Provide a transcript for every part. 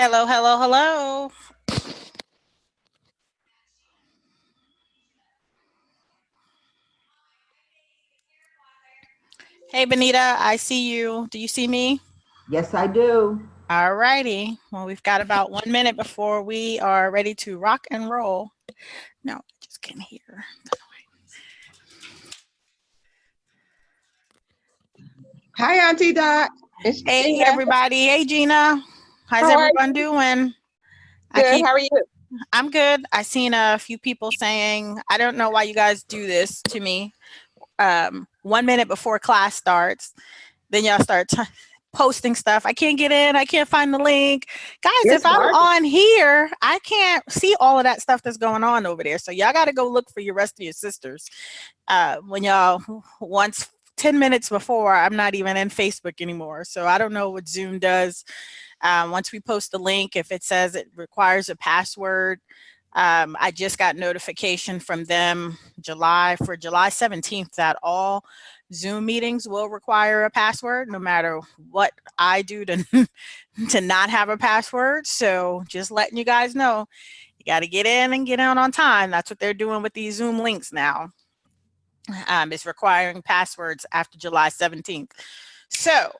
Hello, hello, hello. Hey, Benita, I see you. Do you see me? Yes, I do. All righty. Well, we've got about 1 minute before we are ready to rock and roll. No, I just can't hear. Hi, Auntie Dot. It's Hey, Gina. everybody. Hey, Gina. How's How are everyone you? doing? I Good. keep, How are you? I'm good. I seen a few people saying, I don't know why you guys do this to me. 1 minute before class starts, then y'all start posting stuff. I can't get in. I can't find the link. Guys, if It's I'm hard. on here, I can't see all of that stuff that's going on over there. So y'all got to go look for your rest of your sisters. When y'all once 10 minutes before, I'm not even in Facebook anymore. So I don't know what Zoom does. Once we post the link, if it says it requires a password, I just got notification from them July 17th that all Zoom meetings will require a password no matter what I do to to not have a password. So just letting you guys know, you got to get in and get out on time. That's what they're doing with these Zoom links now. It's requiring passwords after July 17th. So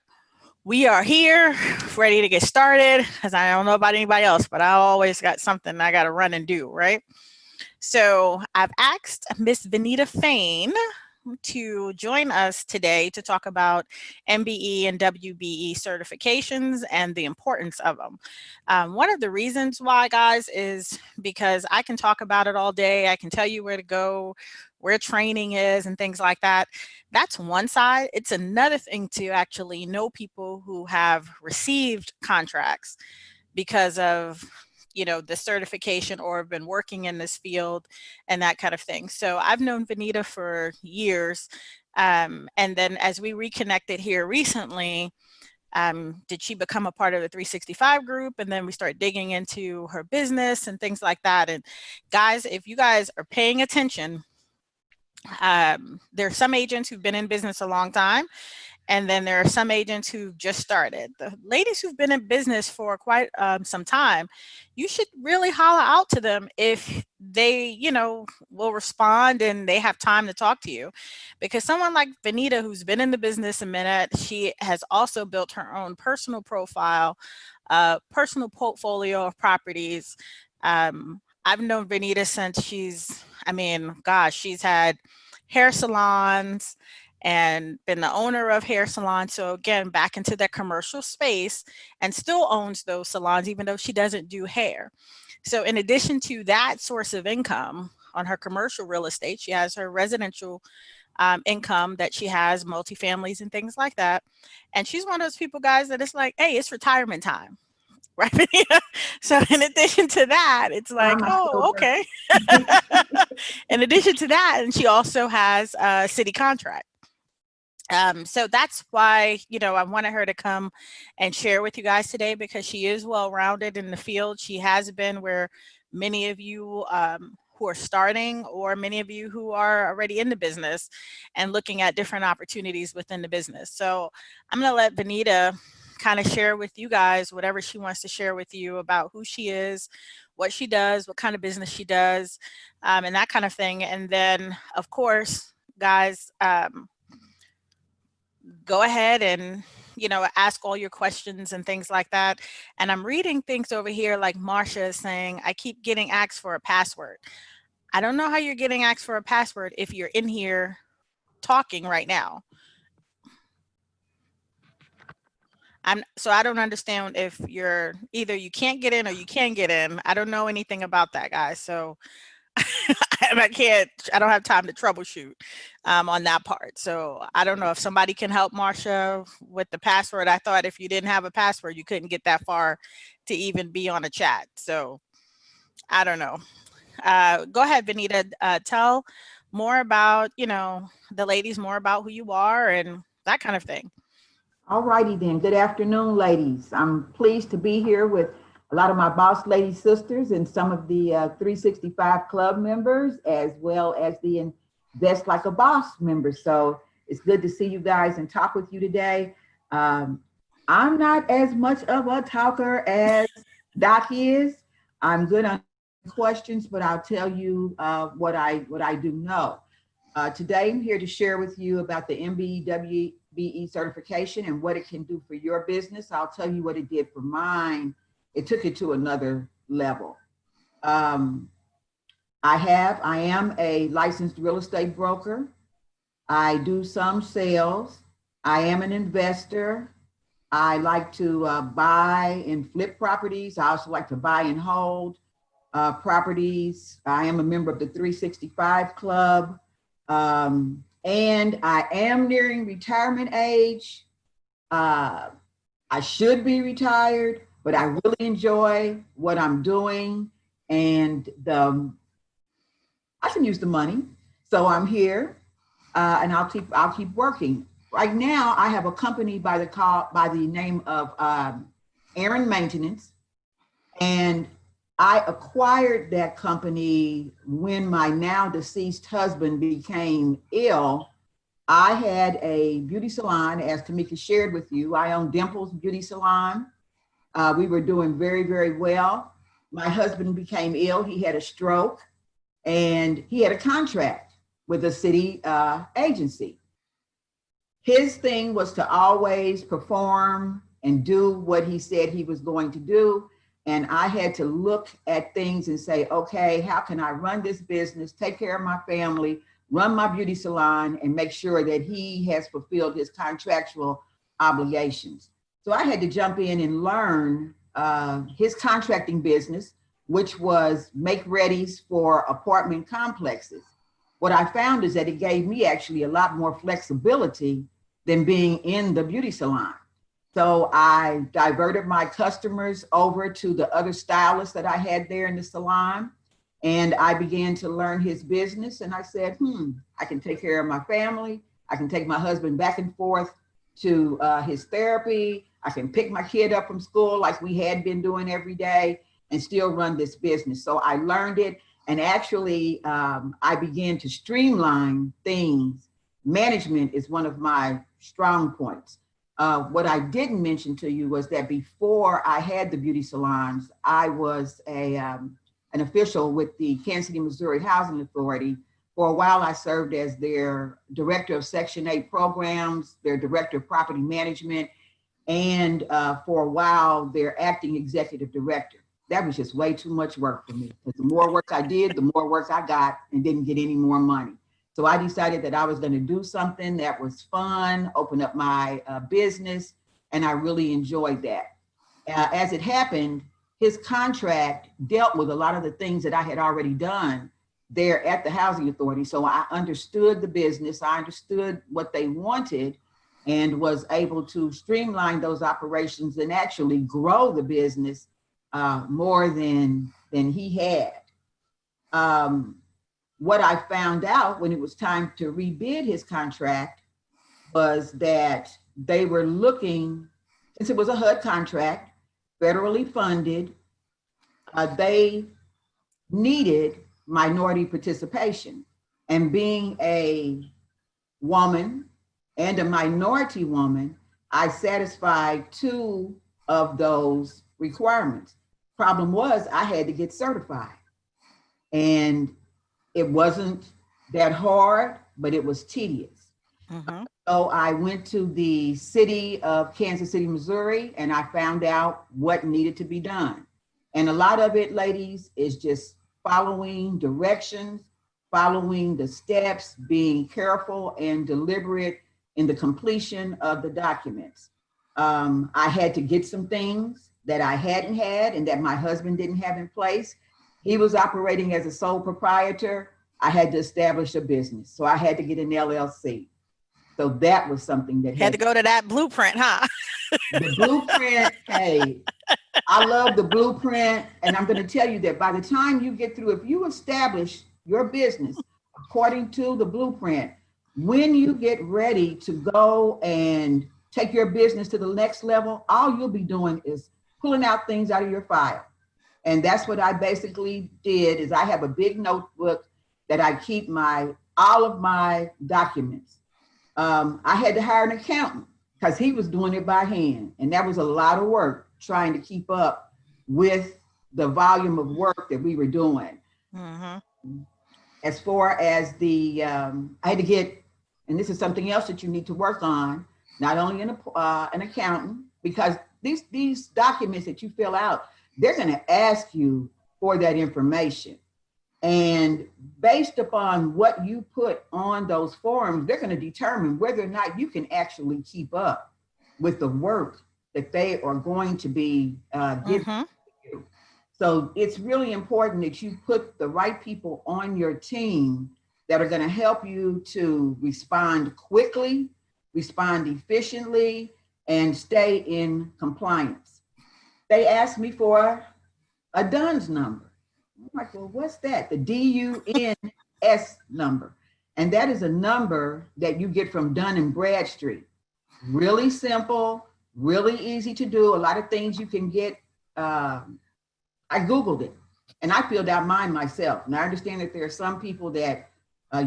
we are here ready to get started because I don't know about anybody else, but I always got something I got to run and do, right? So I've asked Miss Vanita Fain to join us today to talk about MBE and WBE certifications and the importance of them. One of the reasons why, guys, is because I can talk about it all day. I can tell you where to go, where training is, and things like that. That's one side. It's another thing to actually know people who have received contracts because of the certification or have been working in this field and that kind of thing. So I've known Vanita for years. And then as we reconnected here recently, did she become a part of the 365 group? And then we start digging into her business and things like that. And guys, if you guys are paying attention, there are some agents who've been in business a long time, and then there are some agents who've just started. The ladies who've been in business for quite some time, you should really holler out to them if they, will respond and they have time to talk to you. Because someone like Vanita, who's been in the business a minute, she has also built her own personal profile, personal portfolio of properties. I've known Vanita since I mean, gosh, she's had hair salons and been the owner of hair salons. So again, back into that commercial space and still owns those salons, even though she doesn't do hair. So in addition to that source of income on her commercial real estate, she has her residential income that she has, multifamilies and things like that. And she's one of those people, guys, that it's like, hey, it's retirement time. Right. So in addition to that, it's like, I still oh, okay. In addition to that, and she also has a city contract. So that's why, I wanted her to come and share with you guys today because she is well rounded in the field. She has been where many of you who are starting, or many of you who are already in the business and looking at different opportunities within the business. So I'm going to let Benita kind of share with you guys whatever she wants to share with you about who she is, what she does, what kind of business she does, and that kind of thing. And then, of course, guys, go ahead and ask all your questions and things like that. And I'm reading things over here like Marsha is saying, I keep getting asked for a password. I don't know how you're getting asked for a password if you're in here talking right now. I don't understand if you're either you can't get in or you can get in. I don't know anything about that, guys. So I don't have time to troubleshoot on that part. So I don't know if somebody can help Marsha with the password. I thought if you didn't have a password, you couldn't get that far to even be on a chat. So I don't know. Go ahead, Benita. Tell more about, the ladies, more about who you are and that kind of thing. All righty then. Good afternoon, ladies. I'm pleased to be here with a lot of my boss lady sisters and some of the 365 club members, as well as the Invest Like a Boss members. So it's good to see you guys and talk with you today. I'm not as much of a talker as Doc is. I'm good on questions, but I'll tell you what I do know. Today, I'm here to share with you about the MBE WBE certification and what it can do for your business. I'll tell you what it did for mine. It took it to another level. I am a licensed real estate broker. I do some sales. I am an investor. I like to buy and flip properties. I also like to buy and hold properties. I am a member of the 365 Club. And I am nearing retirement age. I should be retired, but I really enjoy what I'm doing, and I can use the money. So I'm here, and I'll keep working. Right now, I have a company by the name of Aaron Maintenance, and I acquired that company when my now deceased husband became ill. I had a beauty salon, as Tamika shared with you. I own Dimples Beauty Salon. We were doing very, very well. My husband became ill. He had a stroke, and he had a contract with a city agency. His thing was to always perform and do what he said he was going to do. And I had to look at things and say, okay, how can I run this business, take care of my family, run my beauty salon, and make sure that he has fulfilled his contractual obligations. So I had to jump in and learn his contracting business, which was make readies for apartment complexes. What I found is that it gave me actually a lot more flexibility than being in the beauty salon. So I diverted my customers over to the other stylists that I had there in the salon. And I began to learn his business. And I said, I can take care of my family. I can take my husband back and forth to his therapy. I can pick my kid up from school like we had been doing every day and still run this business. So I learned it. And actually, I began to streamline things. Management is one of my strong points. What I didn't mention to you was that before I had the beauty salons, I was an official with the Kansas City, Missouri Housing Authority. For a while, I served as their director of Section 8 programs, their director of property management, and for a while, their acting executive director. That was just way too much work for me, because the more work I did, the more work I got and didn't get any more money. So I decided that I was going to do something that was fun, open up my business, and I really enjoyed that. As it happened, his contract dealt with a lot of the things that I had already done there at the Housing Authority. So I understood the business, I understood what they wanted, and was able to streamline those operations and actually grow the business more than he had. What I found out when it was time to rebid his contract was that they were looking, since it was a HUD contract, federally funded, they needed minority participation. And being a woman and a minority woman, I satisfied two of those requirements. Problem was, I had to get certified. And it wasn't that hard, but it was tedious. So I went to the city of Kansas City, Missouri, and I found out what needed to be done. And a lot of it, ladies, is just following directions, following the steps, being careful and deliberate in the completion of the documents. I had to get some things that I hadn't had and that my husband didn't have in place. He was operating as a sole proprietor. I had to establish a business. So I had to get an LLC. So that was something that had to go to that blueprint, huh? The blueprint, hey, I love the blueprint. And I'm going to tell you that by the time you get through, if you establish your business according to the blueprint, when you get ready to go and take your business to the next level, all you'll be doing is pulling out things out of your file. And that's what I basically did. Is I have a big notebook that I keep all of my documents. I had to hire an accountant because he was doing it by hand. And that was a lot of work trying to keep up with the volume of work that we were doing. As far as the, I had to get, and this is something else that you need to work on, not only an accountant, because these documents that you fill out, they're going to ask you for that information. And based upon what you put on those forms, they're going to determine whether or not you can actually keep up with the work that they are going to be giving you. So it's really important that you put the right people on your team that are going to help you to respond quickly, respond efficiently, and stay in compliance. They asked me for a DUNS number. I'm like, well, what's that? The DUNS number. And that is a number that you get from Dun and Bradstreet. Really simple, really easy to do. A lot of things you can get. I Googled it and I filled out mine myself. And I understand that there are some people that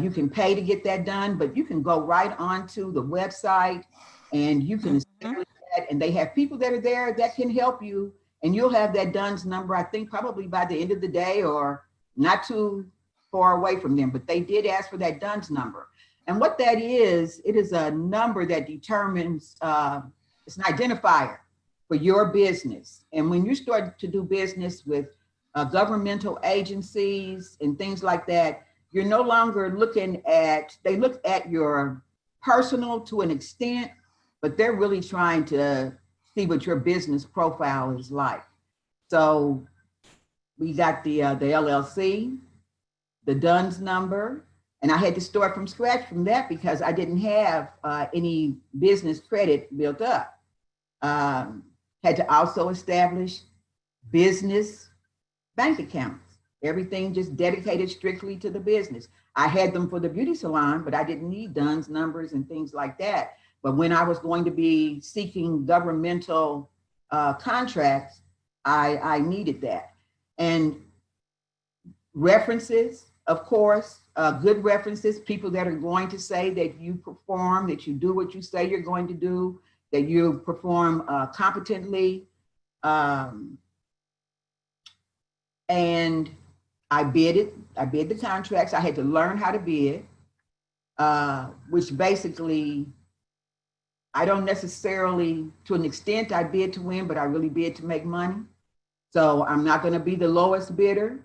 you can pay to get that done, but you can go right onto the website and you can establish that. And they have people that are there that can help you. And you'll have that DUNS number, I think probably by the end of the day or not too far away from them, but they did ask for that DUNS number. And what that is, it is a number that determines, it's an identifier for your business. And when you start to do business with governmental agencies and things like that, you're no longer looking at, they look at your personal to an extent, but they're really trying to see what your business profile is like. So we got the LLC, the DUNS number, and I had to start from scratch from that because I didn't have any business credit built up. Had to also establish business bank accounts, everything just dedicated strictly to the business. I had them for the beauty salon, but I didn't need DUNS numbers and things like that. But when I was going to be seeking governmental contracts, I needed that. And references, of course, good references, people that are going to say that you perform, that you do what you say you're going to do, that you perform competently. And I bid the contracts. I had to learn how to bid, which basically, I don't necessarily, to an extent, I bid to win, but I really bid to make money. So I'm not going to be the lowest bidder,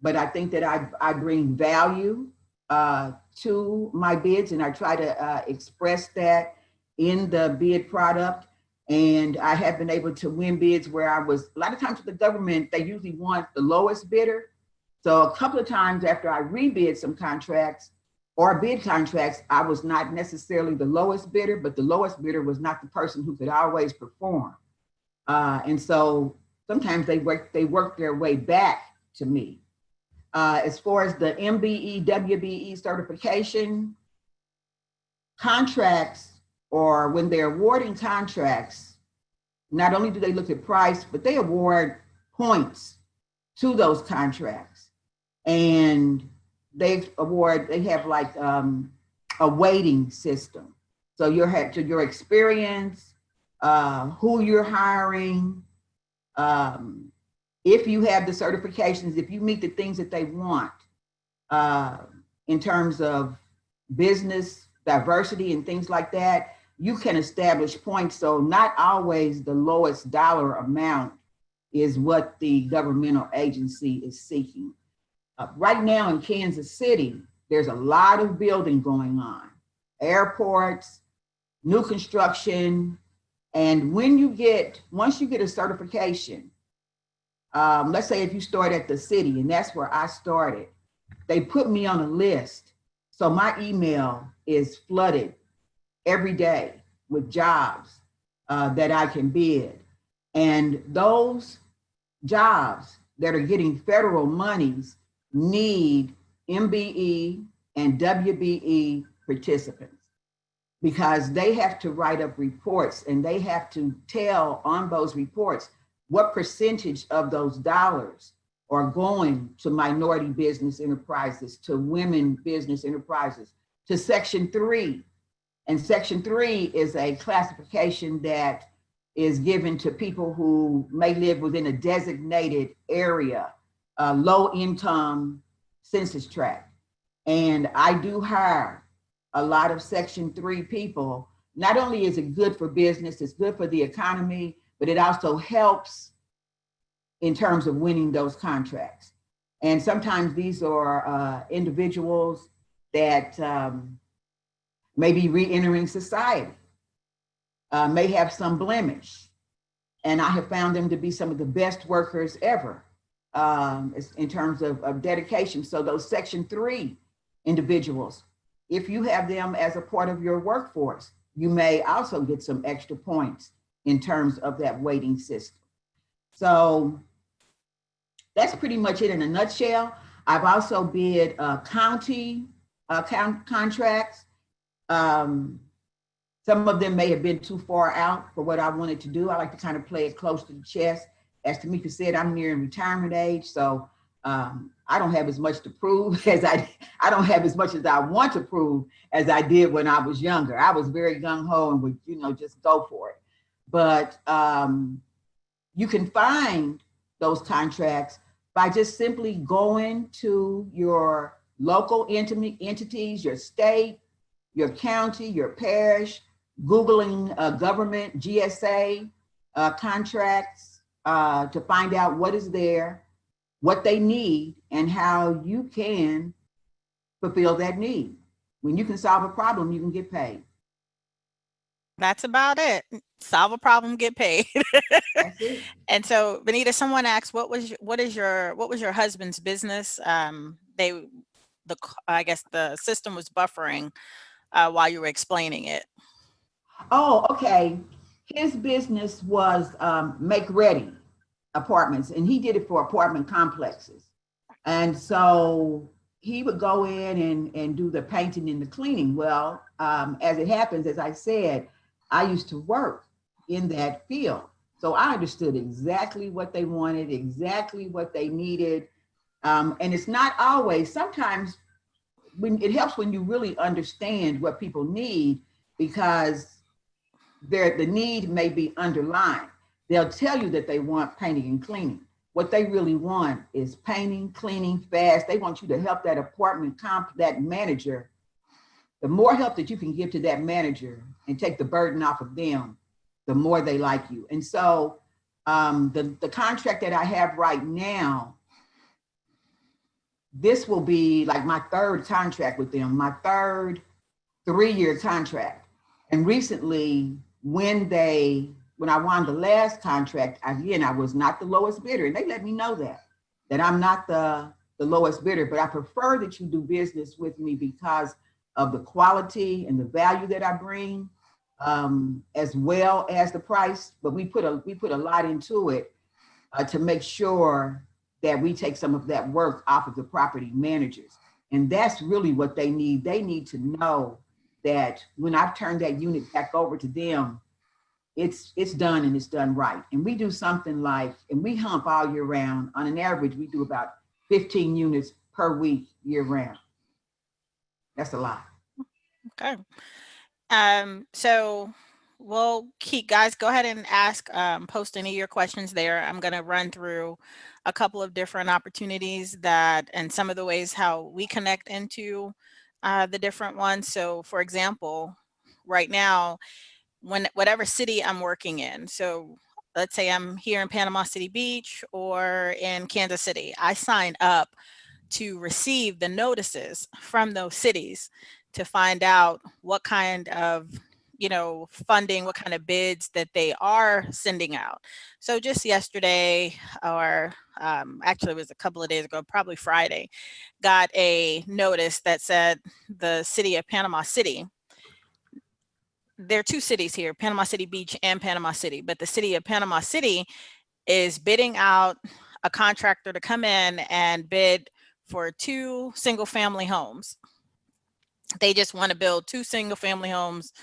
but I think that I bring value to my bids, and I try to express that in the bid product. And I have been able to win bids where I was, a lot of times with the government, they usually want the lowest bidder. So a couple of times after I rebid some contracts or bid contracts, I was not necessarily the lowest bidder, but the lowest bidder was not the person who could always perform. And so sometimes they work their way back to me. As far as the MBE, WBE certification contracts, or when they're awarding contracts, not only do they look at price, but they award points to those contracts. And they have like a weighting system. So you have to your experience, who you're hiring, if you have the certifications, if you meet the things that they want in terms of business diversity and things like that, you can establish points. So not always the lowest dollar amount is what the governmental agency is seeking. Right now in Kansas City, there's a lot of building going on, airports, new construction. And once you get a certification, let's say if you start at the city, and that's where I started, they put me on a list. So my email is flooded every day with jobs that I can bid. And those jobs that are getting federal monies need MBE and WBE participants, because they have to write up reports and they have to tell on those reports what percentage of those dollars are going to minority business enterprises, to women business enterprises, to Section 3. And Section 3 is a classification that is given to people who may live within a designated area, low income census tract. And I do hire a lot of Section 3 people. Not only is it good for business, it's good for the economy, but it also helps in terms of winning those contracts. And sometimes these are individuals that may be re-entering society, may have some blemish. And I have found them to be some of the best workers ever in terms of dedication. So those Section 3 individuals, if you have them as a part of your workforce, you may also get some extra points in terms of that weighting system. So that's pretty much it in a nutshell. I've also bid county contracts. Some of them may have been too far out for what I wanted to do. I like to kind of play it close to the chest. As Tamika said, I'm nearing retirement age, so I don't have as much to prove as I don't have as much as I want to prove as I did when I was younger. I was very gung-ho and would, just go for it. But you can find those contracts by just simply going to your local entities, your state, your county, your parish, Googling government GSA contracts to find out what is there, what they need, and how you can fulfill that need. When you can solve a problem, you can get paid. That's about it. Solve a problem, get paid. That's it. And so, Benita, someone asked, what was your husband's business? I guess the system was buffering while you were explaining it. Oh, okay. His business was make ready apartments, and he did it for apartment complexes. And so he would go in and do the painting and the cleaning. Well, as it happens, as I said, I used to work in that field. So I understood exactly what they wanted, exactly what they needed. And it's not always, sometimes it helps when you really understand what people need, because the need may be underlined. They'll tell you that they want painting and cleaning. What they really want is painting, cleaning, fast. They want you to help that that manager. The more help that you can give to that manager and take the burden off of them, the more they like you. And so the contract that I have right now, this will be like my third contract with them, my third 3-year contract. And recently, when I won the last contract, again, I was not the lowest bidder. And they let me know that I'm not the lowest bidder, but I prefer that you do business with me because of the quality and the value that I bring, as well as the price. But we put a lot into it to make sure that we take some of that work off of the property managers. And that's really what they need. They need to know that when I've turned that unit back over to them, it's done and it's done right. And we do something like, and we hump all year round. On an average, we do about 15 units per week year round. That's a lot. Okay. So we'll keep, guys, go ahead and ask, post any of your questions there. I'm going to run through a couple of different opportunities and some of the ways how we connect into the different ones. So for example, right now, whatever city I'm working in, so let's say I'm here in Panama City Beach or in Kansas City, I sign up to receive the notices from those cities to find out what kind of funding, what kind of bids that they are sending out. So just yesterday, or actually it was a couple of days ago, probably Friday, got a notice that said the city of Panama City, there are two cities here, Panama City Beach and Panama City, but the city of Panama City is bidding out a contractor to come in and bid for 2 single-family homes. They just want to build 2 single-family homes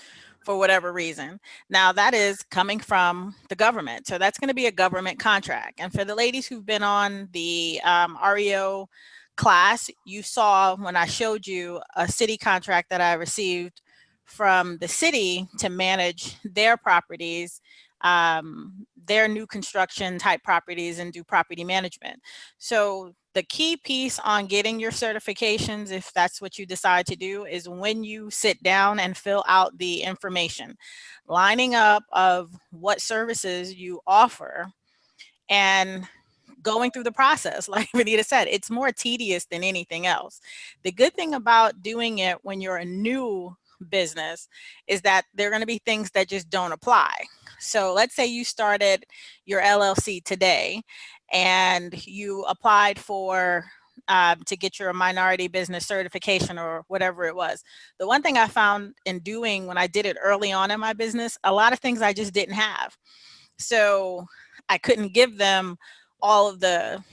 for whatever reason. Now that is coming from the government. So that's going to be a government contract. And for the ladies who've been on the REO class, you saw when I showed you a city contract that I received from the city to manage their properties. their new construction type properties and do property management. So the key piece on getting your certifications, if that's what you decide to do, is when you sit down and fill out the information, lining up of what services you offer and going through the process. Like Vanita said, it's more tedious than anything else. The good thing about doing it when you're a new business is that there are going to be things that just don't apply. So let's say you started your LLC today and you applied for to get your minority business certification or whatever it was. The one thing I found in doing when I did it early on in my business, a lot of things I just didn't have. So I couldn't give them all of the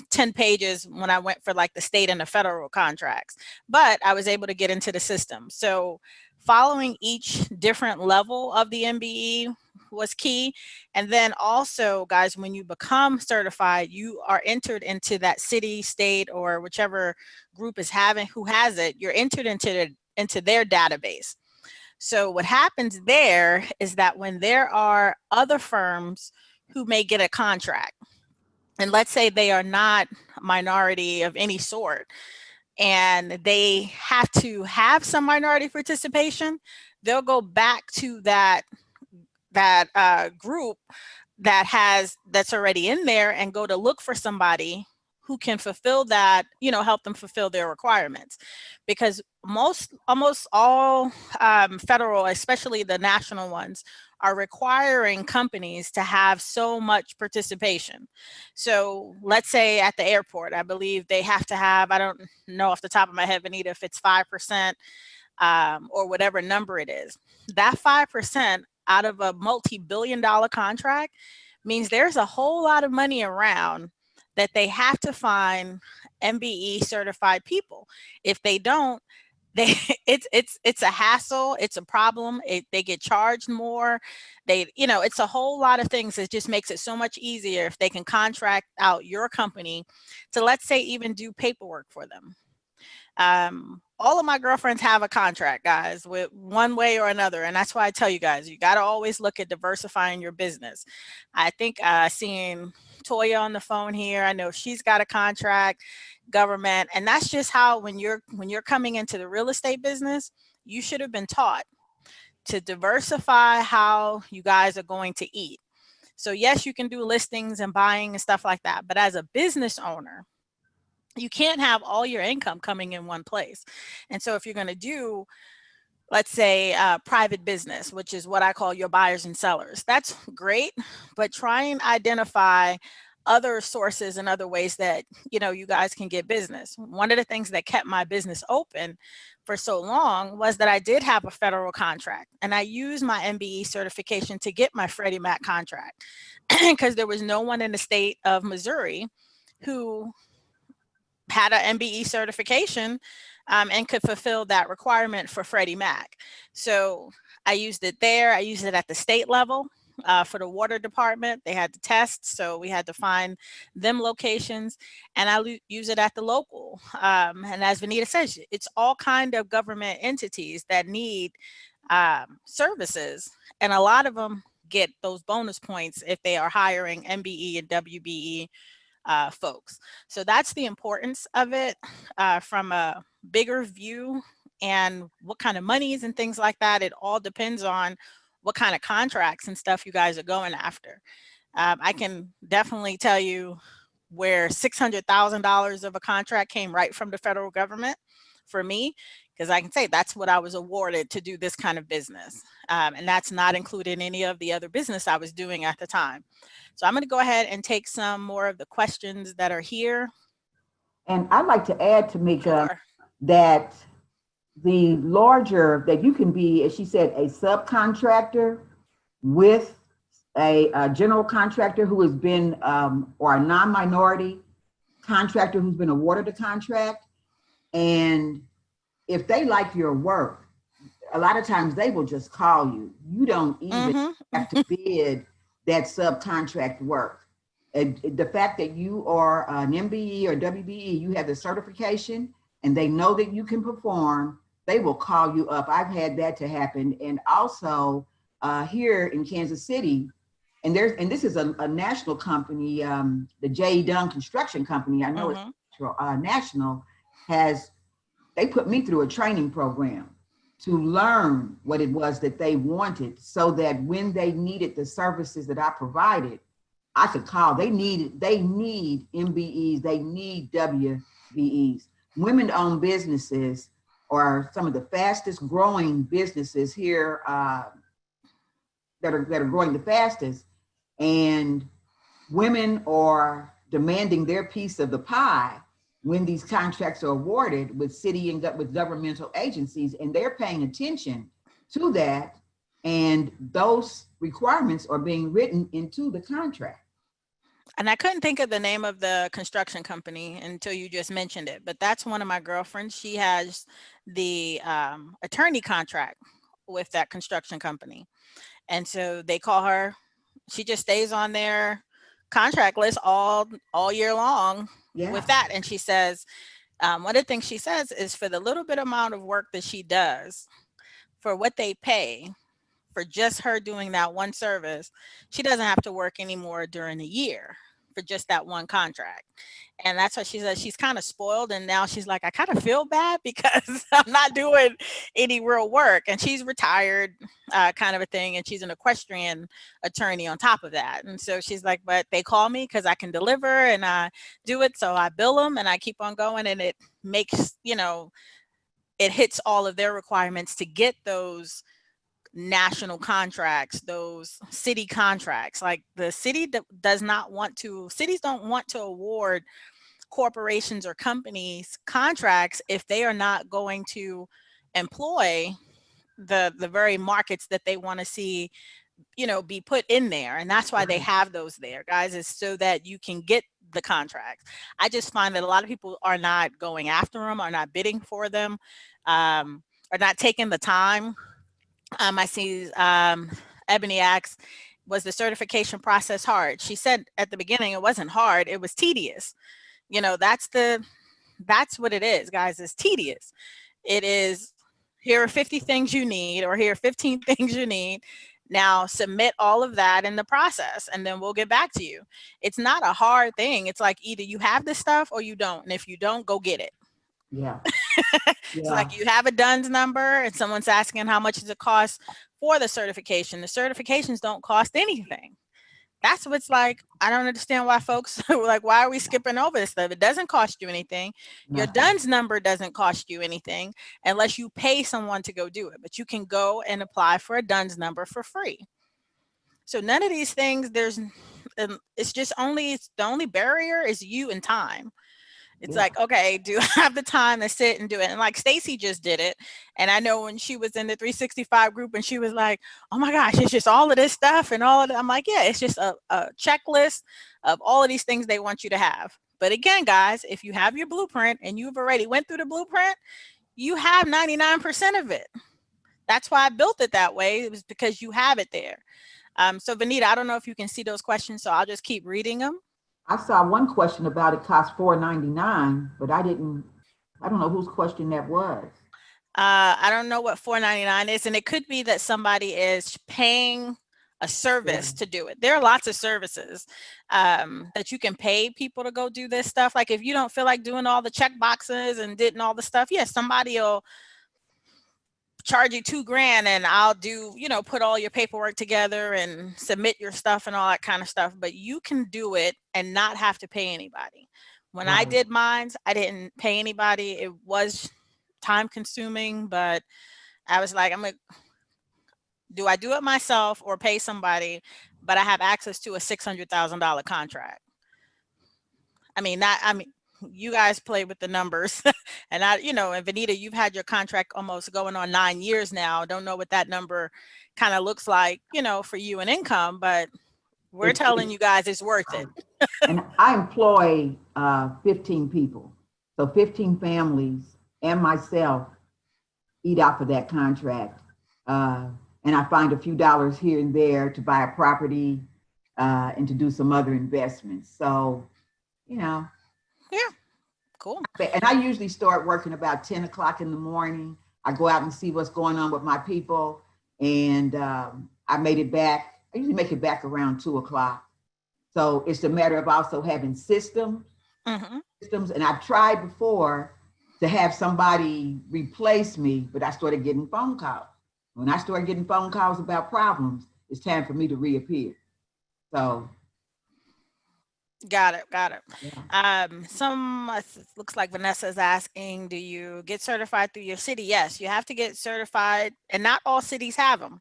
10 pages when I went for like the state and the federal contracts, but I was able to get into the system. So following each different level of the MBE was key. And then also, guys, when you become certified, you are entered into that city, state, or whichever group is having who has it, you're entered into their database. So what happens there is that when there are other firms who may get a contract, and let's say they are not a minority of any sort, and they have to have some minority participation, they'll go back to that group that's already in there and go to look for somebody who can fulfill that, help them fulfill their requirements. Because almost all federal, especially the national ones, are requiring companies to have so much participation. So let's say at the airport, I believe they have to have, I don't know off the top of my head, Vanita, if it's 5% or whatever number it is. That 5% out of a multi-billion-dollar contract means there's a whole lot of money around that they have to find MBE certified people. If they don't, it's a hassle, it's a problem. They get charged more. It's a whole lot of things that just makes it so much easier if they can contract out your company to, let's say, even do paperwork for them. All of my girlfriends have a contract, guys, with one way or another. And that's why I tell you guys, you got to always look at diversifying your business. I think seeing Toya on the phone here, I know she's got a contract, government, and that's just how when you're coming into the real estate business, you should have been taught to diversify how you guys are going to eat. So yes, you can do listings and buying and stuff like that, but as a business owner, you can't have all your income coming in one place. And so if you're going to do, let's say, private business, which is what I call your buyers and sellers, that's great, but try and identify other sources and other ways that, you guys can get business. One of the things that kept my business open for so long was that I did have a federal contract, and I used my MBE certification to get my Freddie Mac contract because there was no one in the state of Missouri who had an MBE certification and could fulfill that requirement for Freddie Mac. So I used it there. I used it at the state level for the water department. They had to test, so we had to find them locations, and I use it at the local. And as Vanita says, it's all kind of government entities that need services, and a lot of them get those bonus points if they are hiring MBE and WBE folks. So that's the importance of it from a bigger view, and what kind of monies and things like that. It all depends on what kind of contracts and stuff you guys are going after. I can definitely tell you where $600,000 of a contract came right from the federal government for me, because I can say that's what I was awarded to do this kind of business. And that's not included any of the other business I was doing at the time. So I'm going to go ahead and take some more of the questions that are here. And I'd like to add, Tamika, Sure. that the larger that you can be, as she said, a subcontractor with a general contractor who has been, or a non-minority contractor who's been awarded a contract. And if they like your work, a lot of times they will just call you. You don't even have to bid that subcontract work. And the fact that you are an MBE or WBE, you have the certification and they know that you can perform, they will call you up. I've had that to happen. And also here in Kansas City, and this is a national company, the J. Dunn Construction Company. I know it's national. They put me through a training program to learn what it was that they wanted, so that when they needed the services that I provided, I could call. They need MBEs, they need WBEs. Women-owned businesses are some of the fastest growing businesses here that are growing the fastest, and women are demanding their piece of the pie when these contracts are awarded with city and with governmental agencies, and they're paying attention to that, and those requirements are being written into the contract. And I couldn't think of the name of the construction company until you just mentioned it, but that's one of my girlfriends. She has the attorney contract with that construction company. And so they call her, she just stays on their contract list all year long with that. And she says, one of the things she says is, for the little bit amount of work that she does, for what they pay for just her doing that one service, she doesn't have to work anymore during the year for just that one contract. And that's what she says. She's kind of spoiled. And now she's like, I kind of feel bad because I'm not doing any real work. And she's retired, kind of a thing. And she's an equestrian attorney on top of that. And so she's like, but they call me because I can deliver and I do it. So I bill them and I keep on going. And it makes, it hits all of their requirements to get those national contracts, those city contracts. Like the city cities don't want to award corporations or companies contracts if they are not going to employ the very markets that they want to see, be put in there. And that's why they have those there, guys, is so that you can get the contracts. I just find that a lot of people are not going after them, are not bidding for them, are not taking the time. I see Ebony asks, was the certification process hard? She said at the beginning it wasn't hard, it was tedious. That's what it is, guys. It's tedious. It is, here are 50 things you need, or here are 15 things you need. Now submit all of that in the process and then we'll get back to you. It's not a hard thing. It's like either you have this stuff or you don't. And if you don't, go get it. Yeah. It's like you have a DUNS number and someone's asking how much does it cost for the certification. The certifications don't cost anything. That's what's like, I don't understand why folks are like, why are we skipping over this stuff? It doesn't cost you anything. Your DUNS number doesn't cost you anything unless you pay someone to go do it. But you can go and apply for a DUNS number for free. So none of these things, it's the only barrier is you and time. It's like, okay, do I have the time to sit and do it? And like Stacy just did it. And I know when she was in the 365 group and she was like, oh my gosh, it's just all of this stuff and all of that. I'm like, yeah, it's just a checklist of all of these things they want you to have. But again, guys, if you have your blueprint and you've already went through the blueprint, you have 99% of it. That's why I built it that way. It was because you have it there. So Vanita, I don't know if you can see those questions, so I'll just keep reading them. I saw one question about it cost $4.99, but I don't know whose question that was. I don't know what $4.99 is, and it could be that somebody is paying a service to do it. There are lots of services that you can pay people to go do this stuff. Like if you don't feel like doing all the check boxes and didn't all the stuff, yes, somebody will charge you $2,000 and I'll do, put all your paperwork together and submit your stuff and all that kind of stuff. But you can do it and not have to pay anybody. When I did mine, I didn't pay anybody. It was time consuming, but I was like, do I do it myself or pay somebody? But I have access to a $600,000 contract. You guys play with the numbers and and Vanita, you've had your contract almost going on 9 years now. Don't know what that number kind of looks like, for you and income, but we're telling you guys it's worth it. And I employ 15 people. So 15 families and myself eat off of that contract. And I find a few dollars here and there to buy a property and to do some other investments. So, Yeah, cool. And I usually start working about 10 o'clock in the morning. I go out and see what's going on with my people. And I made it back I usually make it back around 2 o'clock. So it's a matter of also having systems. And I've tried before to have somebody replace me, but I started getting phone calls. When I started getting phone calls about problems, it's time for me to reappear. So Got it. yeah. Some looks like Vanessa's asking, do you get certified through your city? Yes, you have to get certified, and not all cities have them.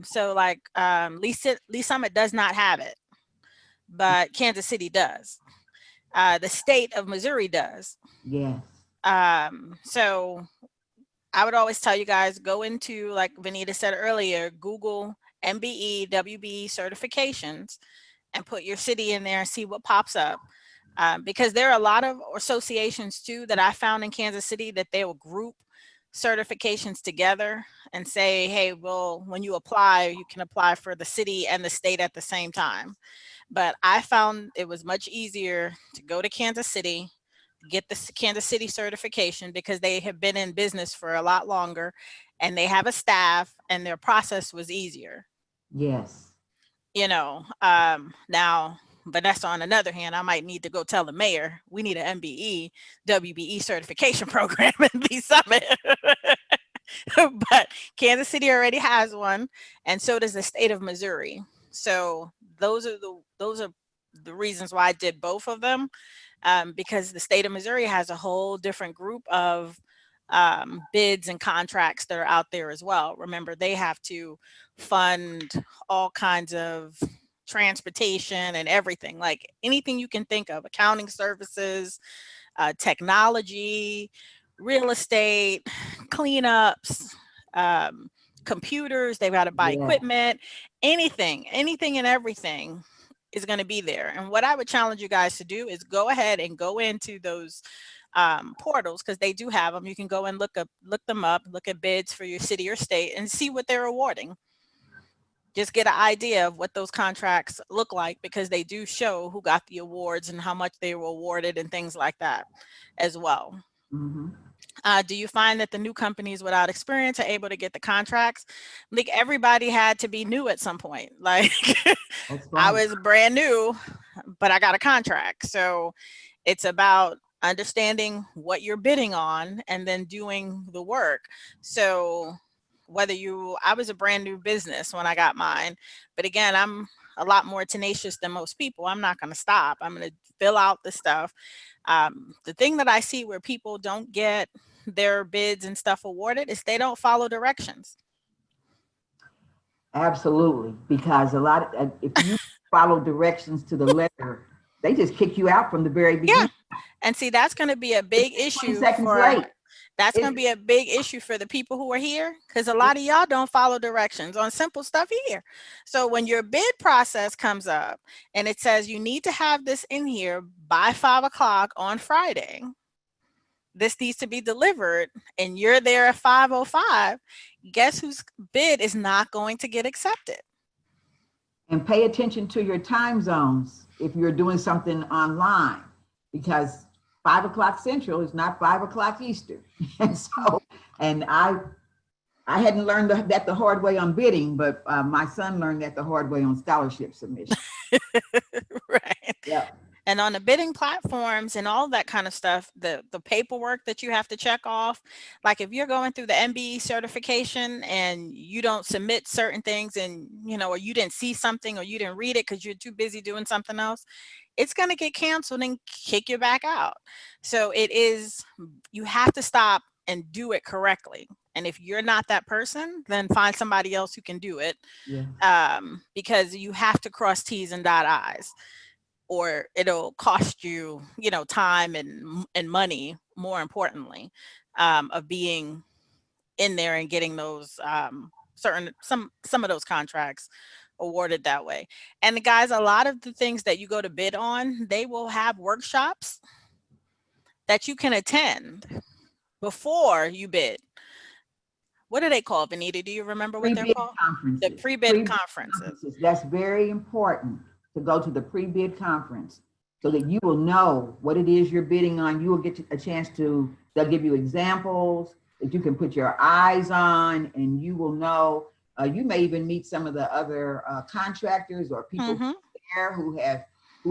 So like Lee Summit does not have it, but Kansas City does. The state of Missouri does. Yes. So I would always tell you guys, go into, like Vanita said earlier, Google MBE, WBE certifications and put your city in there and see what pops up. Because there are a lot of associations too that I found in Kansas City that they will group certifications together and say, hey, well, when you apply, you can apply for the city and the state at the same time. But I found it was much easier to go to Kansas City, get the Kansas City certification, because they have been in business for a lot longer and they have a staff and their process was easier. Yes. Now Vanessa, on another hand, I might need to go tell the mayor we need an MBE, WBE certification program in Lee Summit. But Kansas City already has one, and so does the state of Missouri. So those are the reasons why I did both of them, because the state of Missouri has a whole different group of bids and contracts that are out there as well. Remember, they have to fund all kinds of transportation and everything, like anything you can think of, accounting services, technology, real estate, cleanups, computers. They've got to buy Yeah. equipment, anything and everything is going to be there. And what I would challenge you guys to do is go ahead and go into those portals, because they do have them. You can go and look them up, look at bids for your city or state and see what they're awarding. Just get an idea of what those contracts look like, because they do show who got the awards and how much they were awarded and things like that as well. Mm-hmm. Do you find that the new companies without experience are able to get the contracts? Like, everybody had to be new at some point. Like That's I right. was brand new, but I got a contract. So it's about understanding what you're bidding on and then doing the work. So I was a brand new business when I got mine, but again, I'm a lot more tenacious than most people. I'm not going to stop. I'm going to fill out the stuff. The thing that I see where people don't get their bids and stuff awarded is they don't follow directions. Absolutely. Because a lot of, if you follow directions to the letter, they just kick you out from the very beginning. Yeah. And see, that's going to be a big issue 20 seconds late. That's going to be a big issue for the people who are here, because a lot of y'all don't follow directions on simple stuff here. So when your bid process comes up and it says you need to have this in here by 5 o'clock on Friday, this needs to be delivered, and you're there at 5:05, guess whose bid is not going to get accepted? And pay attention to your time zones if you're doing something online, because 5 o'clock Central is not 5 o'clock Eastern. And so, and I hadn't learned that the hard way on bidding, but my son learned that the hard way on scholarship submission. Right. Yeah. And on the bidding platforms and all that kind of stuff, the paperwork that you have to check off, like if you're going through the MBE certification and you don't submit certain things, and or you didn't see something or you didn't read it because you're too busy doing something else, it's going to get canceled and kick you back out. So you have to stop and do it correctly. And if you're not that person, then find somebody else who can do it. Yeah. Because you have to cross T's and dot I's, or it'll cost you, time and money, more importantly, of being in there and getting those some of those contracts awarded that way. And guys, a lot of the things that you go to bid on, they will have workshops that you can attend before you bid. What are they called, Vanita? Do you remember what they're Pre-bid called? conferences. The pre-bid conferences. That's very important, to go to the pre-bid conference so that you will know what it is you're bidding on. You will get a chance to, they'll give you examples that you can put your eyes on, and you will know You may even meet some of the other contractors or people there who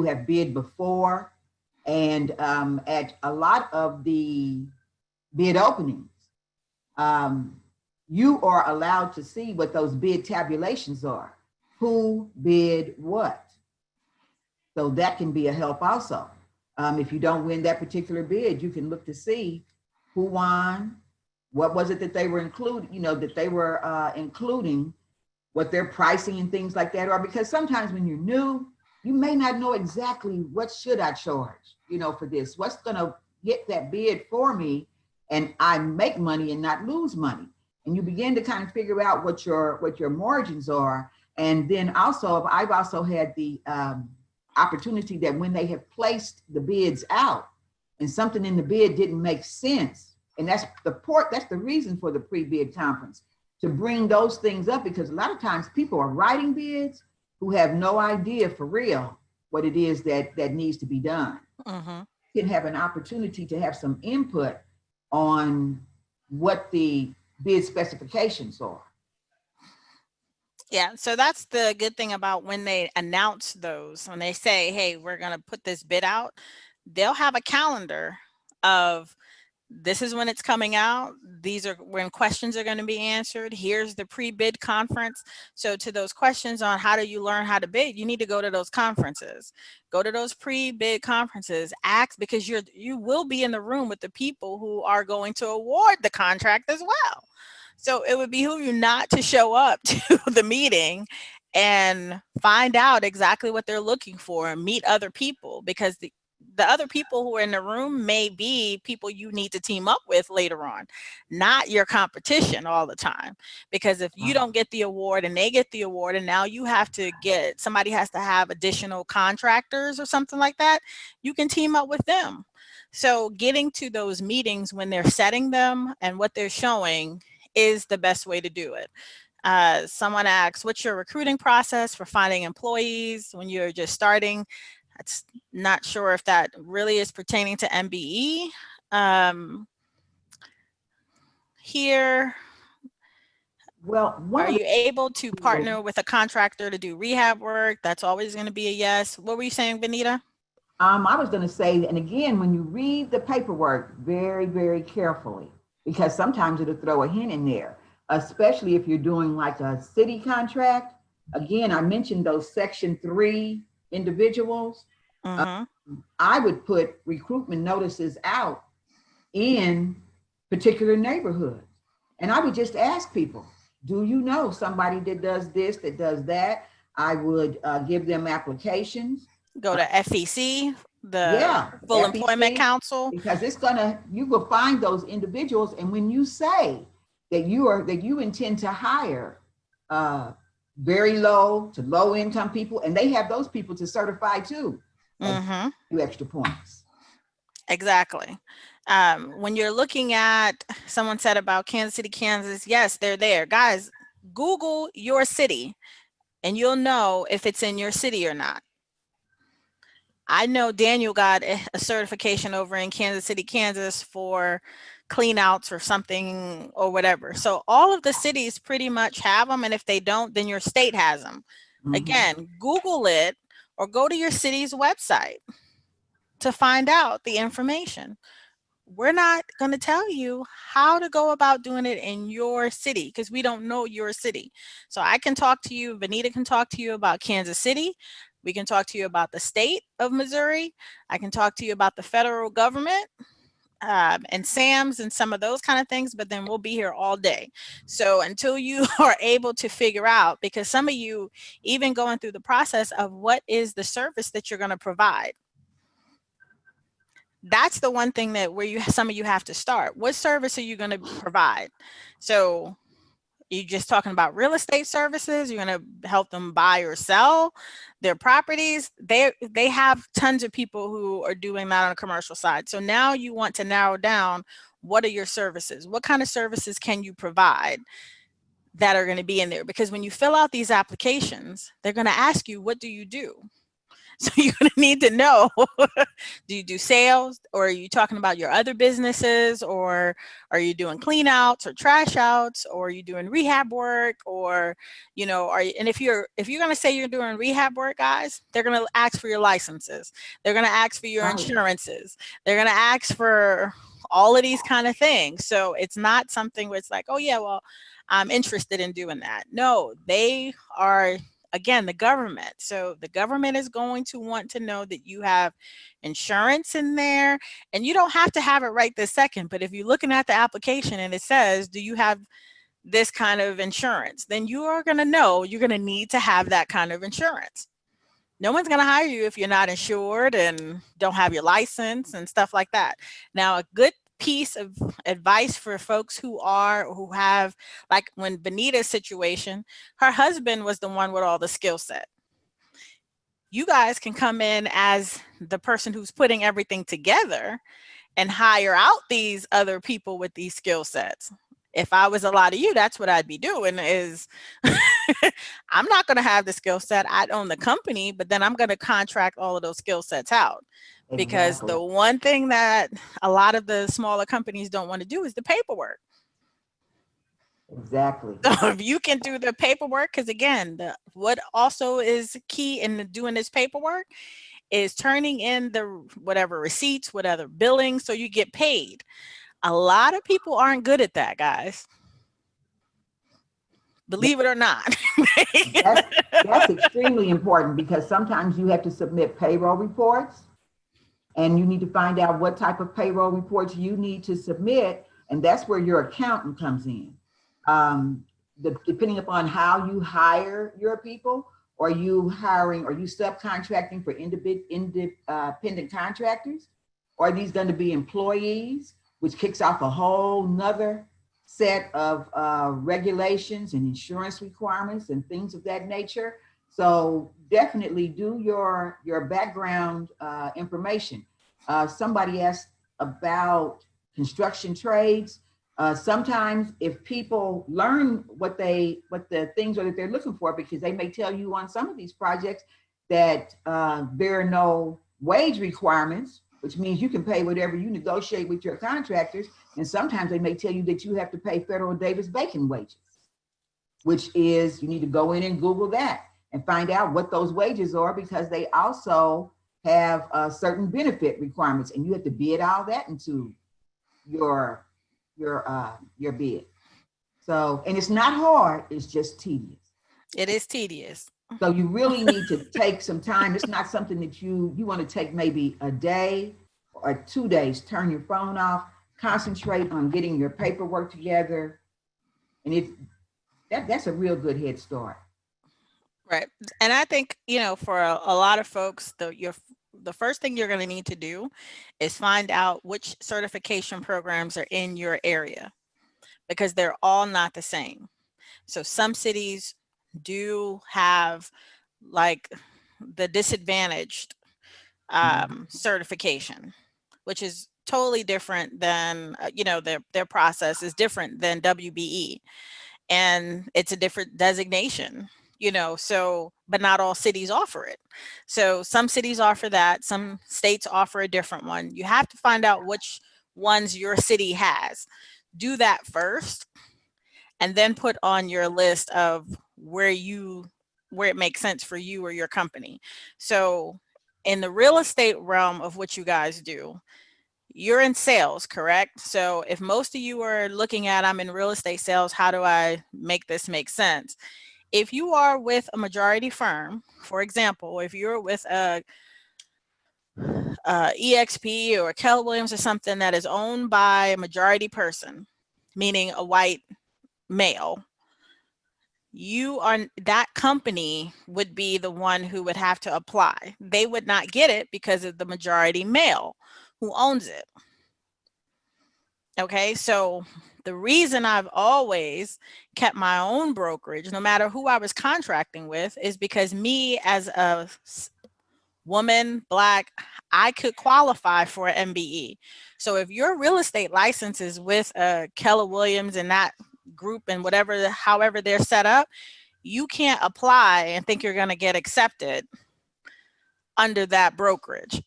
have bid before. And at a lot of the bid openings, you are allowed to see what those bid tabulations are. Who bid what? So that can be a help also. If you don't win that particular bid, you can look to see who won, what was it that they were including, that they were including, what their pricing and things like that are. Because sometimes when you're new, you may not know exactly what should I charge, for this, what's gonna get that bid for me and I make money and not lose money. And you begin to kind of figure out what your margins are. And then also, I've also had the opportunity that when they have placed the bids out and something in the bid didn't make sense, and that's the reason for the pre-bid conference, to bring those things up, because a lot of times people are writing bids who have no idea for real what it is that needs to be done. You can have an opportunity to have some input on what the bid specifications are. Yeah, so that's the good thing about when they announce those, when they say, hey, we're going to put this bid out, they'll have a calendar of this is when it's coming out. These are when questions are going to be answered. Here's the pre-bid conference. So to those questions on how do you learn how to bid, you need to go to those conferences, go to those pre-bid conferences, ask, because you will be in the room with the people who are going to award the contract as well. So it would behoove you not to show up to the meeting and find out exactly what they're looking for and meet other people, because the other people who are in the room may be people you need to team up with later on, not your competition all the time. Because if you don't get the award and they get the award, and now you have to somebody has to have additional contractors or something like that, you can team up with them. So getting to those meetings when they're setting them and what they're showing is the best way to do it. Someone asks, what's your recruiting process for finding employees when you're just starting? That's not sure if that really is pertaining to MBE. Here, well, are you able to partner with a contractor to do rehab work? That's always going to be a yes. What were you saying, Benita? I was going to say, and again, when you read the paperwork very, very carefully, because sometimes it'll throw a hint in there, especially if you're doing like a city contract. Again, I mentioned those Section 3 individuals. I would put recruitment notices out in particular neighborhoods. And I would just ask people, do you know somebody that does this, that does that? I would give them applications. Go to FEC, the Full FEC, Employment Council. Because you will find those individuals. And when you say that you intend to hire very low to low income people, and they have those people to certify too, few extra points. Exactly. When you're looking at, someone said about Kansas City, Kansas, yes, they're there. Guys, Google your city and you'll know if it's in your city or not. I know Daniel got a certification over in Kansas City, Kansas for clean outs or something or whatever. So all of the cities pretty much have them. And if they don't, then your state has them. Again, Google it or go to your city's website to find out the information. We're not going to tell you how to go about doing it in your city because we don't know your city. So I can talk to you, Benita can talk to you about Kansas City. We can talk to you about the state of Missouri. I can talk to you about the federal government and SAMs and some of those kind of things, but then we'll be here all day. So until you are able to figure out, because some of you even going through the process of what is the service that you're going to provide. That's the one thing that some of you have to start. What service are you going to provide? So you're just talking about real estate services. You're going to help them buy or sell their properties. They have tons of people who are doing that on a commercial side. So now you want to narrow down, what are your services? What kind of services can you provide that are going to be in there? Because when you fill out these applications, they're going to ask you, what do you do? So you're going to need to know, do you do sales, or are you talking about your other businesses, or are you doing clean outs or trash outs, or are you doing rehab work, or, you know, and if you're going to say you're doing rehab work, guys, they're going to ask for your licenses. They're going to ask for your Right. insurances. They're going to ask for all of these kind of things. So it's not something where it's like, oh yeah, well, I'm interested in doing that. No, they are, again, the government. So the government is going to want to know that you have insurance in there, and you don't have to have it right this second. But if you're looking at the application and it says, do you have this kind of insurance? Then you are going to know you're going to need to have that kind of insurance. No one's going to hire you if you're not insured and don't have your license and stuff like that. Now, a good piece of advice for folks who have, like when Benita's situation, her husband was the one with all the skill set. You guys can come in as the person who's putting everything together and hire out these other people with these skill sets. If I was a lot of you, that's what I'd be doing is I'm not going to have the skill set. I'd own the company, but then I'm going to contract all of those skill sets out. Because Exactly. the one thing that a lot of the smaller companies don't want to do is the paperwork. Exactly. So if you can do the paperwork, because again, what also is key in doing this paperwork is turning in the whatever receipts, whatever billing, so you get paid. A lot of people aren't good at that, guys. Believe it or not. That's extremely important because sometimes you have to submit payroll reports and you need to find out what type of payroll reports you need to submit. And that's where your accountant comes in. Depending upon how you hire your people, or you hiring, or you subcontracting for independent contractors, or are these going to be employees, which kicks off a whole nother set of regulations and insurance requirements and things of that nature. So definitely do your background information. Somebody asked about construction trades. Sometimes if people learn what the things are that they're looking for, because they may tell you on some of these projects that there are no wage requirements, which means you can pay whatever you negotiate with your contractors. And sometimes they may tell you that you have to pay federal Davis-Bacon wages, which is, you need to go in and Google that and find out what those wages are, because they also have certain benefit requirements, and you have to bid all that into your bid. So, and it's not hard, it's just tedious. It is tedious. So you really need to take some time. It's not something that you want to take maybe a day or 2 days, turn your phone off, concentrate on getting your paperwork together. And that's a real good head start. Right. And I think, you know, for a lot of folks, the first thing you're going to need to do is find out which certification programs are in your area, because they're all not the same. So some cities do have like the disadvantaged certification, which is totally different than, you know, their process is different than WBE, and it's a different designation, you know, so, but not all cities offer it. So some cities offer that, some states offer a different one. You have to find out which ones your city has. Do that first, and then put on your list of where it makes sense for you or your company. So in the real estate realm of what you guys do, you're in sales, correct? So if most of you are looking at, I'm in real estate sales, how do I make this make sense? If you are with a majority firm, for example, if you're with a EXP or Keller Williams or something that is owned by a majority person, meaning a white male, that company would be the one who would have to apply. They would not get it because of the majority male who owns it. Okay, so the reason I've always kept my own brokerage, no matter who I was contracting with, is because me as a woman, Black, I could qualify for an MBE. So if your real estate license is with Keller Williams and that group and whatever, however they're set up, you can't apply and think you're going to get accepted under that brokerage.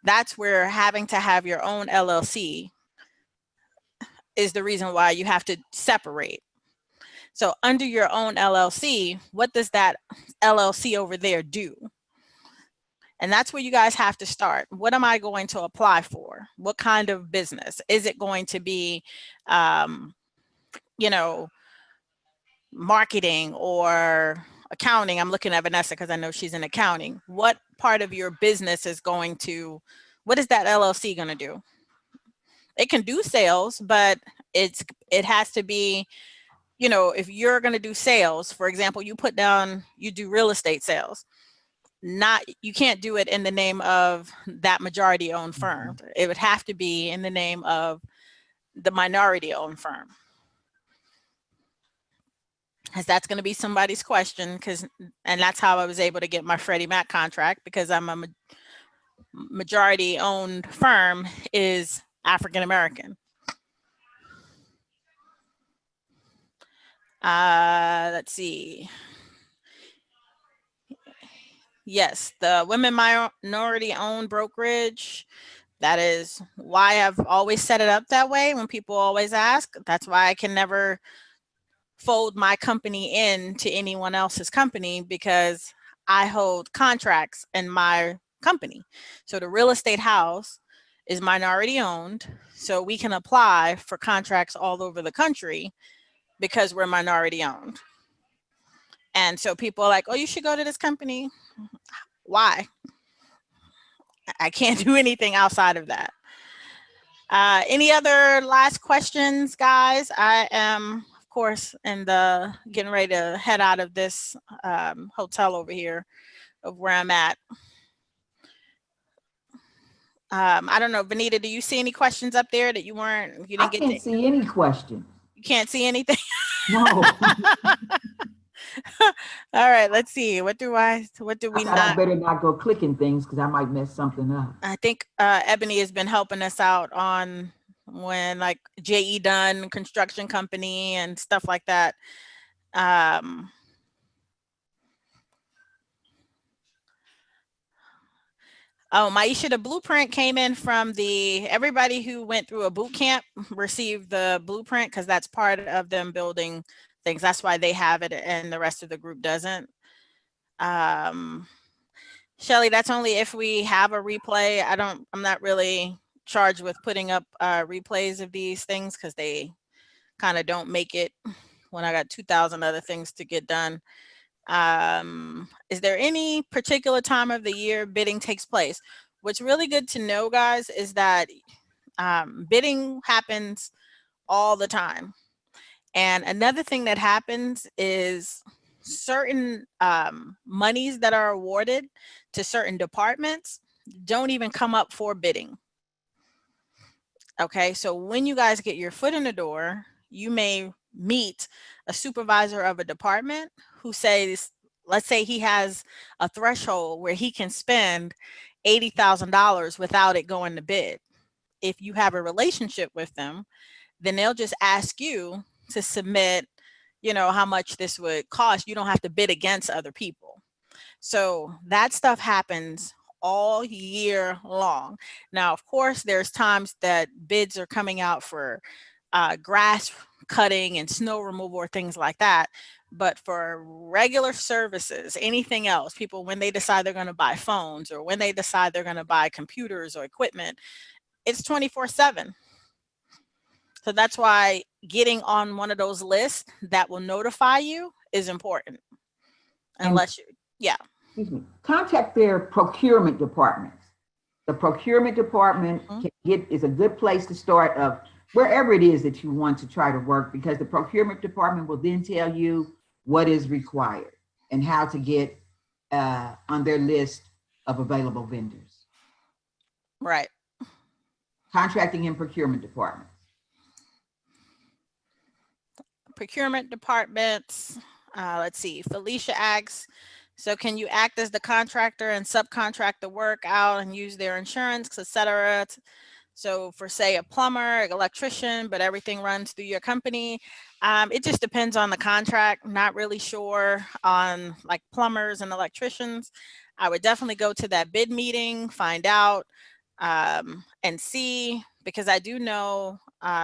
That's where having to have your own LLC is the reason why you have to separate. So under your own LLC, what does that LLC over there do? And that's where you guys have to start. What am I going to apply for? What kind of business? Is it going to be, you know, marketing or accounting? I'm looking at Vanessa because I know she's in accounting. What part of your business is going to, what is that LLC going to do? It can do sales, but it has to be, you know, if you're going to do sales, for example, you put down, you do real estate sales. You can't do it in the name of that majority owned firm. It would have to be in the name of the minority owned firm. Because that's going to be somebody's question, and that's how I was able to get my Freddie Mac contract, because I'm a majority owned firm is African American. Let's see. Yes, the women minority owned brokerage. That is why I've always set it up that way. When people always ask, that's why I can never fold my company into anyone else's company, because I hold contracts in my company. So the real estate house is minority owned. So we can apply for contracts all over the country because we're minority owned. And so people are like, oh, you should go to this company. Why? I can't do anything outside of that. Any other last questions, guys? I am, of course, getting ready to head out of this hotel over here of where I'm at. I don't know, Vanita, do you see any questions up there that you didn't I get? can't see any questions. You can't see anything? No. All right, let's see. What do we not? I better not go clicking things because I might mess something up. I think Ebony has been helping us out on when, like, JE Dunn construction company and stuff like that. Oh, Maisha, the blueprint came in from everybody who went through a boot camp received the blueprint, because that's part of them building things. That's why they have it and the rest of the group doesn't. Shelly, that's only if we have a replay. I'm not really charged with putting up replays of these things, because they kind of don't make it when I got 2,000 other things to get done. Is there any particular time of the year bidding takes place? What's really good to know, guys, is that bidding happens all the time. And another thing that happens is certain monies that are awarded to certain departments don't even come up for bidding. Okay, so when you guys get your foot in the door, you may meet a supervisor of a department who says, let's say he has a threshold where he can spend $80,000 without it going to bid. If you have a relationship with them, then they'll just ask you to submit, how much this would cost. You don't have to bid against other people. So that stuff happens all year long. Now, of course, there's times that bids are coming out for grass cutting and snow removal or things like that. But for regular services, anything else, people, when they decide they're going to buy phones, or when they decide they're going to buy computers or equipment, it's 24/7. So that's why getting on one of those lists that will notify you is important. Unless excuse me, contact their procurement departments. The procurement department is a good place to start of wherever it is that you want to try to work, because the procurement department will then tell you what is required and how to get on their list of available vendors. Right. Contracting and procurement departments. Procurement departments. Let's see. Felicia asks, so can you act as the contractor and subcontract the work out and use their insurance, etc.? So for, say, a plumber, electrician, but everything runs through your company. It just depends on the contract. Not really sure on like plumbers and electricians. I would definitely go to that bid meeting, find out, and see, because I do know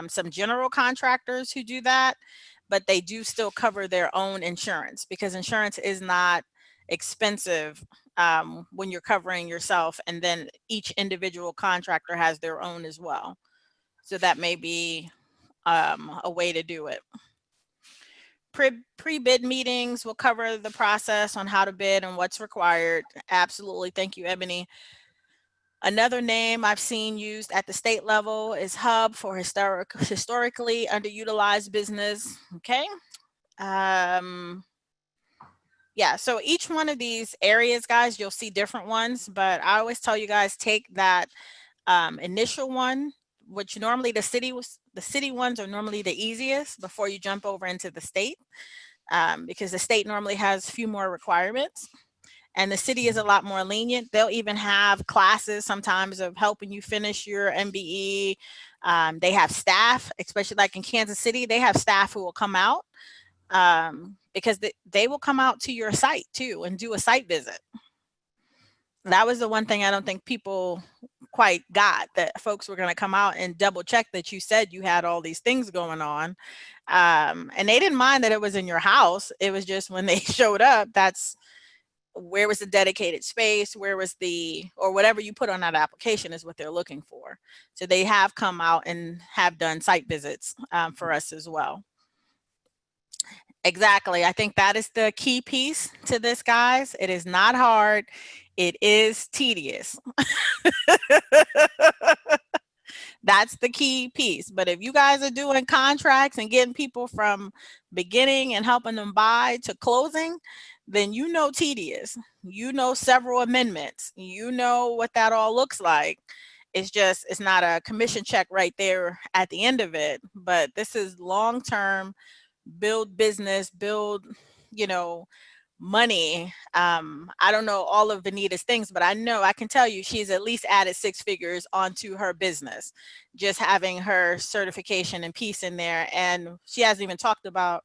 some general contractors who do that, but they do still cover their own insurance, because insurance is not expensive when you're covering yourself, and then each individual contractor has their own as well. So that may be a way to do it. Pre-bid meetings will cover the process on how to bid and what's required. Absolutely. Thank you, Ebony. Another name I've seen used at the state level is Hub for historically underutilized business. Okay. Yeah, so each one of these areas, guys, you'll see different ones, but I always tell you guys, take that initial one, which normally the city ones are normally the easiest before you jump over into the state, because the state normally has a few more requirements. And the city is a lot more lenient. They'll even have classes sometimes of helping you finish your MBE. They have staff, especially like in Kansas City, they have staff who will come out because they will come out to your site too and do a site visit. That was the one thing I don't think people quite got, that folks were going to come out and double check that you said you had all these things going on. And they didn't mind that it was in your house. It was just when they showed up, that's where was the dedicated space, where was or whatever you put on that application is what they're looking for. So they have come out and have done site visits for us as well. Exactly. I think that is the key piece to this, guys. It is not hard. It is tedious. That's the key piece. But if you guys are doing contracts and getting people from beginning and helping them buy to closing, then you know tedious. You know several amendments. You know what that all looks like. It's not a commission check right there at the end of it. But this is long-term, build business, build, money. I don't know all of Vanita's things, but I know I can tell you she's at least added 6 figures onto her business, just having her certification and piece in there. And she hasn't even talked about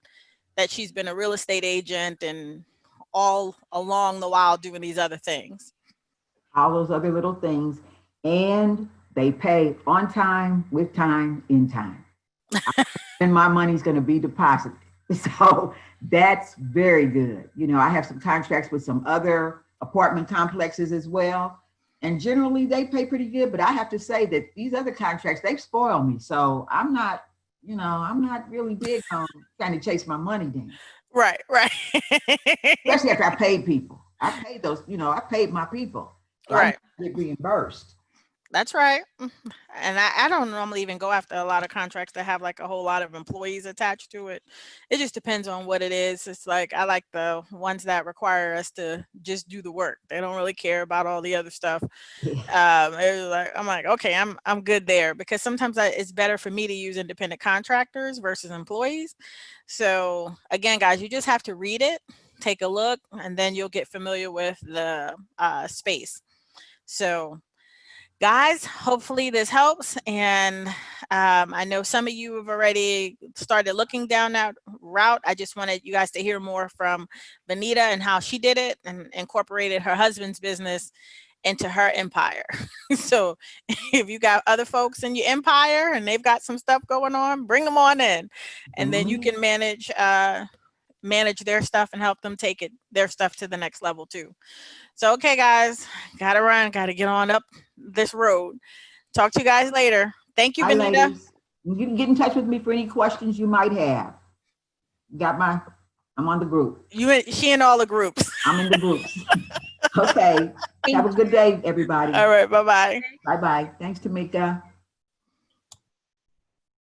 that she's been a real estate agent and all along the while doing these other things. All those other little things. And they pay on time, with time, in time. And my money's going to be deposited. So that's very good. I have some contracts with some other apartment complexes as well. And generally they pay pretty good, but I have to say that these other contracts, they've spoiled me. So I'm not really big on trying to chase my money down. Right. Especially after I paid people. I paid those, I paid my people. So right. I get reimbursed. That's right. And I don't normally even go after a lot of contracts that have like a whole lot of employees attached to it. It just depends on what it is. It's like, I like the ones that require us to just do the work. They don't really care about all the other stuff. I'm like, okay, I'm good there, because sometimes it's better for me to use independent contractors versus employees. So again, guys, you just have to read it, take a look, and then you'll get familiar with the space. So guys, hopefully this helps. And I know some of you have already started looking down that route. I just wanted you guys to hear more from Vanita and how she did it and incorporated her husband's business into her empire. So if you got other folks in your empire and they've got some stuff going on, bring them on in. And then you can manage their stuff and help them take their stuff to the next level too. So, okay, guys, gotta run, gotta get on up this road. Talk to you guys later. Thank you, Vanita. Ladies. You can get in touch with me for any questions you might have. I'm on the group. She in all the groups. I'm in the groups. Okay. Have a good day, everybody. All right. Bye-bye. Bye-bye. Thanks, Tamika.